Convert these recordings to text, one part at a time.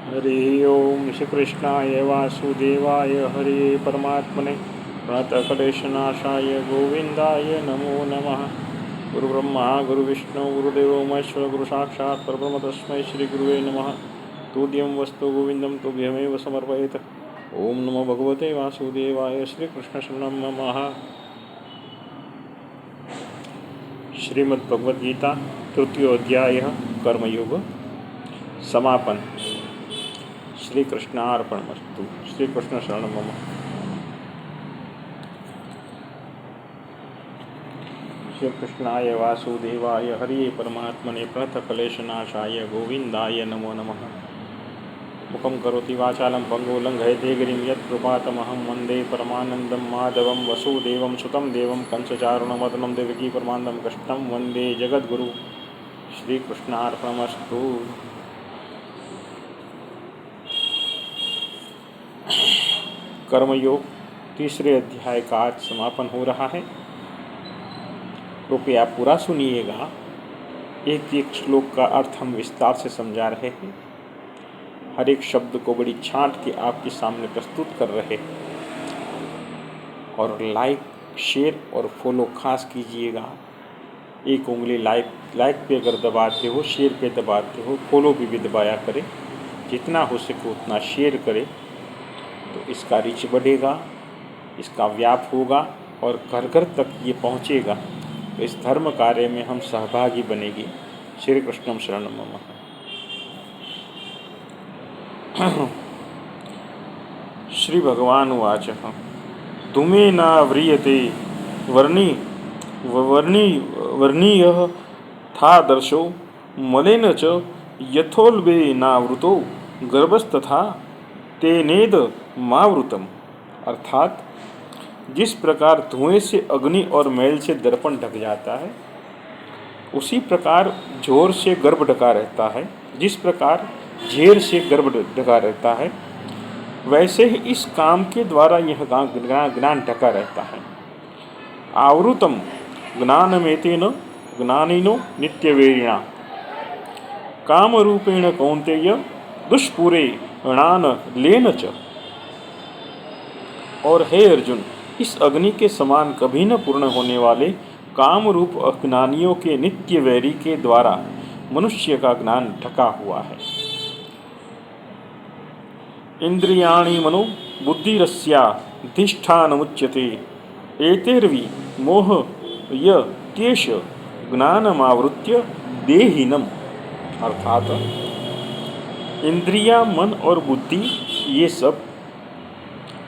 हरि ओम श्री कृष्णाय वासुदेवाय हरि परमात्मने प्रणतकलेशनाशाय गोविंदाय नमो नमः। गुरुब्रह्मा गुरुविष्णु गुरुदेवो महेश्वर गुरु साक्षात् परब्रह्म तस्मै श्री गुरुवे नमः। तुद्यं वस्तु गोविंदं तुभ्यमेव समर्पयेत्। ओम नमो भगवते वासुदेवाय श्री कृष्ण शरणं नमः। श्रीमद्भगवद गीता तृतीयोध्याय कर्मयोग समापन। श्री कृष्णार्पणमस्तु। श्री कृष्ण शरण मम। श्री कृष्णाय वासुदेवाय हरि परमात्मने प्रणतक्लेशनाशाय गोविंदाय नमो नमः। मुखं करोति वाचालं पङ्गुलङ्घयते गिरिं यत्कृपातमहं वन्दे परमानन्दं माधवं वसुदेवं सुतं देवं कंसचारुणमदनं देवकी परमानन्दं कृष्णं वन्दे जगद्गुरु। श्रीकृष्णार्पणमस्तु। कर्मयोग तीसरे अध्याय का आज समापन हो रहा है। कृपया पूरा सुनिएगा। एक एक श्लोक का अर्थ हम विस्तार से समझा रहे हैं। हर एक शब्द को बड़ी छांट के आपके सामने प्रस्तुत कर रहे हैं। और लाइक शेयर और फॉलो खास कीजिएगा। एक उंगली लाइक पे अगर दबाते हो, शेयर पे दबाते हो, फॉलो भी दबाया करें। जितना हो सके उतना शेयर करें तो इसका रीच बढ़ेगा, इसका व्याप होगा और घर घर तक ये पहुँचेगा तो इस धर्म कार्य में हम सहभागी बनेंगे। श्री कृष्णम शरणम मम। श्री भगवान उवाच धूमे न व्रियते वर्णीयः था दर्शो मलेन च यथोल्बे नावृतो गर्भस्तथा तेनेद मावृतम। अर्थात जिस प्रकार धुएं से अग्नि और मैल से दर्पण ढक जाता है, उसी प्रकार जोर से गर्भ ढका रहता है। जिस प्रकार झेर से गर्भ ढका रहता है, वैसे ही इस काम के द्वारा यह ज्ञान ढका रहता है। आवृतम ज्ञानमेतेन ज्ञानिनो नित्यवेरिणा काम रूपेण कौन्तेय दुष्पूरे णान लेन च। और हे अर्जुन, इस अग्नि के समान कभी न पूर्ण होने वाले काम रूप अज्ञानियों के नित्य वैरी के द्वारा मनुष्य का ज्ञान ढका हुआ है। इंद्रियाणि मनो बुद्धिरस्याधिष्ठानमुच्यते एतैर्वि मोह य त्येष ज्ञानमावृत्य देहिनम। अर्थात इंद्रिया, मन और बुद्धि ये सब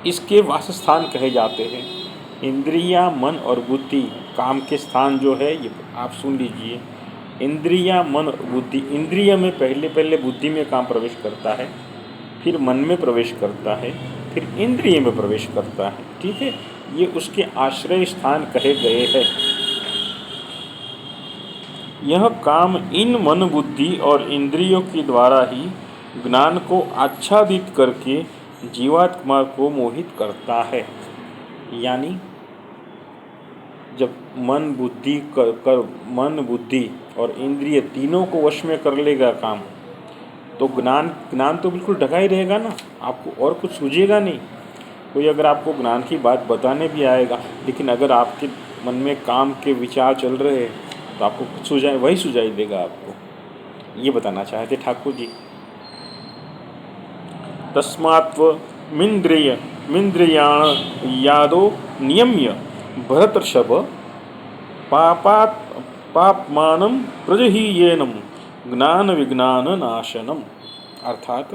इसके वासस्थान कहे जाते हैं। इंद्रिया, मन और बुद्धि काम के स्थान जो है, ये आप सुन लीजिए। इंद्रिया, मन और बुद्धि, इंद्रिय में पहले बुद्धि में काम प्रवेश करता है, फिर मन में प्रवेश करता है, फिर इंद्रिय में प्रवेश करता है। ठीक है, ये उसके आश्रय स्थान कहे गए हैं। यह काम इन मन, बुद्धि और इंद्रियों के द्वारा ही ज्ञान को आच्छादित करके जीवात्मा को मोहित करता है। यानी जब मन बुद्धि और इंद्रिय तीनों को वश में कर लेगा काम, तो ज्ञान तो बिल्कुल ढका ही रहेगा ना। आपको और कुछ सूझेगा नहीं। कोई अगर आपको ज्ञान की बात बताने भी आएगा, लेकिन अगर आपके मन में काम के विचार चल रहे हैं तो आपको कुछ वही सुझाई देगा आपको। ये बताना चाहते ठाकुर जी। तस्मात्त्वमिन्द्रियाण यादो नियम्य भरतर्षभ पापमानं प्रजहीयेनं ज्ञान विज्ञान नाशनम। अर्थात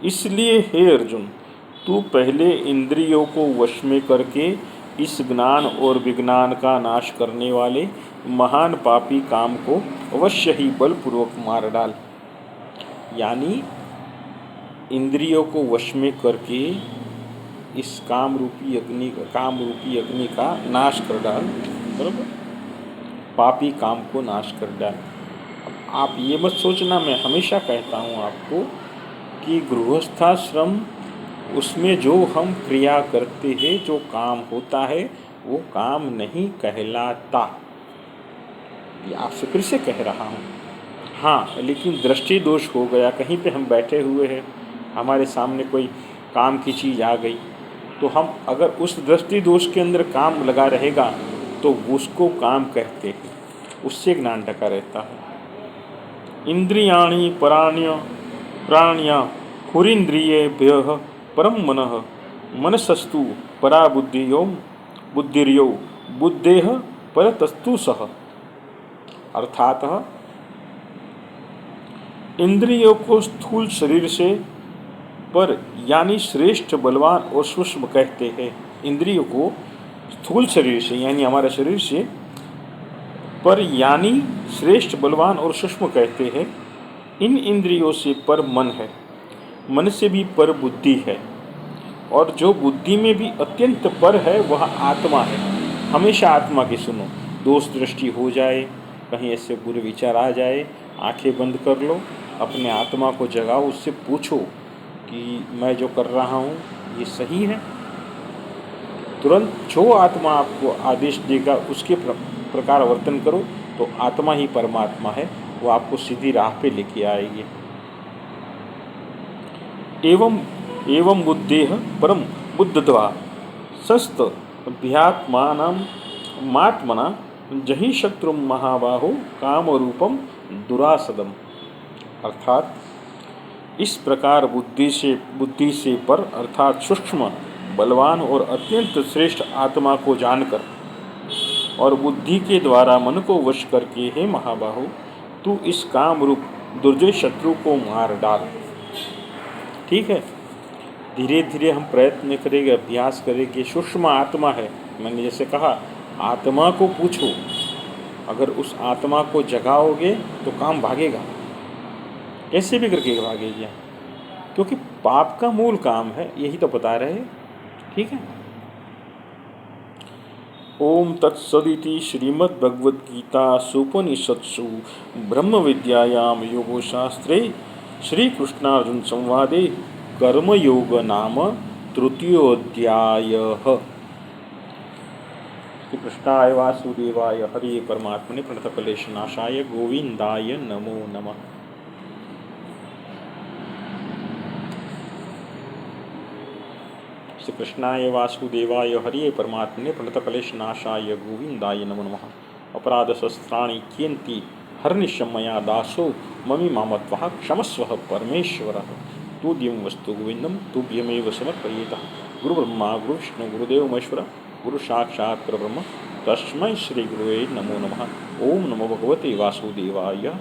इसलिए हे अर्जुन, तू पहले इंद्रियों को वश में करके इस ज्ञान और विज्ञान का नाश करने वाले महान पापी काम को अवश्य ही बलपूर्वक मार डाल। यानी इंद्रियों को वश में करके इस काम रूपी अग्नि का नाश कर डाल। बराबर, पापी काम को नाश कर डाल। अब आप ये मत सोचना, मैं हमेशा कहता हूँ आपको कि गृहस्थाश्रम, उसमें जो हम क्रिया करते हैं, जो काम होता है, वो काम नहीं कहलाता। ये आपसे फिर से कह रहा हूँ। हाँ, लेकिन दृष्टि दोष हो गया, कहीं पे हम बैठे हुए हैं, हमारे सामने कोई काम की चीज़ आ गई, तो हम अगर उस दृष्टि दोष के अंदर काम लगा रहेगा तो उसको काम कहते हैं, उससे ज्ञान ढका रहता है। इंद्रियाणि पराण्य प्राण्या हुरीन्द्रियेभ्यः परम मनः मनसस्तु परा बुद्धिर्यो बुद्धेः परतस्तु सः। अर्थात इंद्रियों को स्थूल शरीर से पर यानी श्रेष्ठ बलवान और सूक्ष्म कहते हैं। इंद्रियों को स्थूल शरीर से यानी हमारे शरीर से पर यानी श्रेष्ठ बलवान और सूक्ष्म कहते हैं। इन इंद्रियों से पर मन है, मन से भी पर बुद्धि है, और जो बुद्धि में भी अत्यंत पर है वह आत्मा है। हमेशा आत्मा की सुनो, दोष दृष्टि हो जाए, कहीं ऐसे बुरे विचार आ जाए, आंखें बंद कर लो, अपने आत्मा को जगाओ, उससे पूछो कि मैं जो कर रहा हूँ ये सही है। तुरंत जो आत्मा आपको आदेश देगा उसके प्रकार वर्तन करो, तो आत्मा ही परमात्मा है, वो आपको सीधी राह पे लेके आएगी। एवं बुद्धेः परम बुद्धत्वा सस्त अभ्यात्मात्मना जहि शत्रु महाबाहो कामरूपम दुरासदम। अर्थात इस प्रकार बुद्धि से पर अर्थात सूक्ष्म बलवान और अत्यंत श्रेष्ठ आत्मा को जानकर और बुद्धि के द्वारा मन को वश करके, हे महाबाहो, तू इस काम रूप दुर्जय शत्रु को मार डाल। ठीक है, धीरे धीरे हम प्रयत्न करेंगे, अभ्यास करेंगे। सूक्ष्म आत्मा है, मैंने जैसे कहा, आत्मा को पूछो, अगर उस आत्मा को जगाओगे तो काम भागेगा, कैसे भी करके भागेगा, क्योंकि पाप का मूल काम है, यही तो बता रहे। ठीक है। ओम तत्सदिति श्रीमद्भगवद्गीतासूपनिषत्सु ब्रह्म विद्यायां योगशास्त्रे श्रीकृष्णार्जुन संवादे कर्मयोग नाम तृतीयोऽध्यायः। श्रीकृष्णाय वासुदेवाय हरि परमात्मने प्रणतक्लेशनाशाय गोविन्दाय नमो नमः। श्री कृष्णाय वासुदेवाय हरिये परमात्मने प्रणतक्लेशनाशाय गोविन्दाय नमो नमः। अपराधशस्त्राणि कियन्ति हरनिशमया दासो ममी मामत्वः क्षमस्वः परमेश्वरः। तुभ्यं वस्तु गोविन्दं तुभ्यमेव समर्पयेतः। गुरुब्रह्मा गुरुविष्णु गुरुदेव महेश्वर गुरु साक्षात् परब्रह्म तस्मै श्रीगुरुवे नमो नमः। ओम नमो भगवते वासुदेवाय।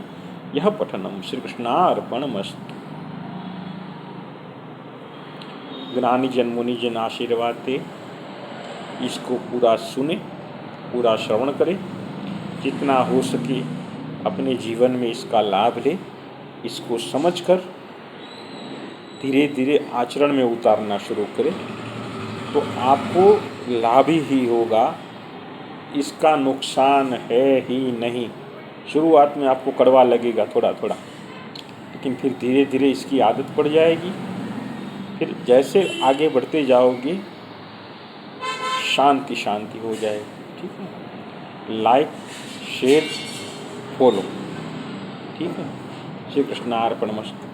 यह पठनम श्रीकृष्णार्पणमस्तु। ज्ञानी जन मुनि जन आशीर्वाद दे, इसको पूरा सुने, पूरा श्रवण करें, जितना हो सके अपने जीवन में इसका लाभ ले। इसको समझकर धीरे धीरे आचरण में उतारना शुरू करें तो आपको लाभ ही होगा, इसका नुकसान है ही नहीं। शुरुआत में आपको कड़वा लगेगा थोड़ा थोड़ा, लेकिन फिर धीरे धीरे इसकी आदत पड़ जाएगी। फिर जैसे आगे बढ़ते जाओगे शांति शांति हो जाएगी। ठीक है, लाइक शेयर फॉलो। ठीक है, श्री कृष्णार्पणमस्तु।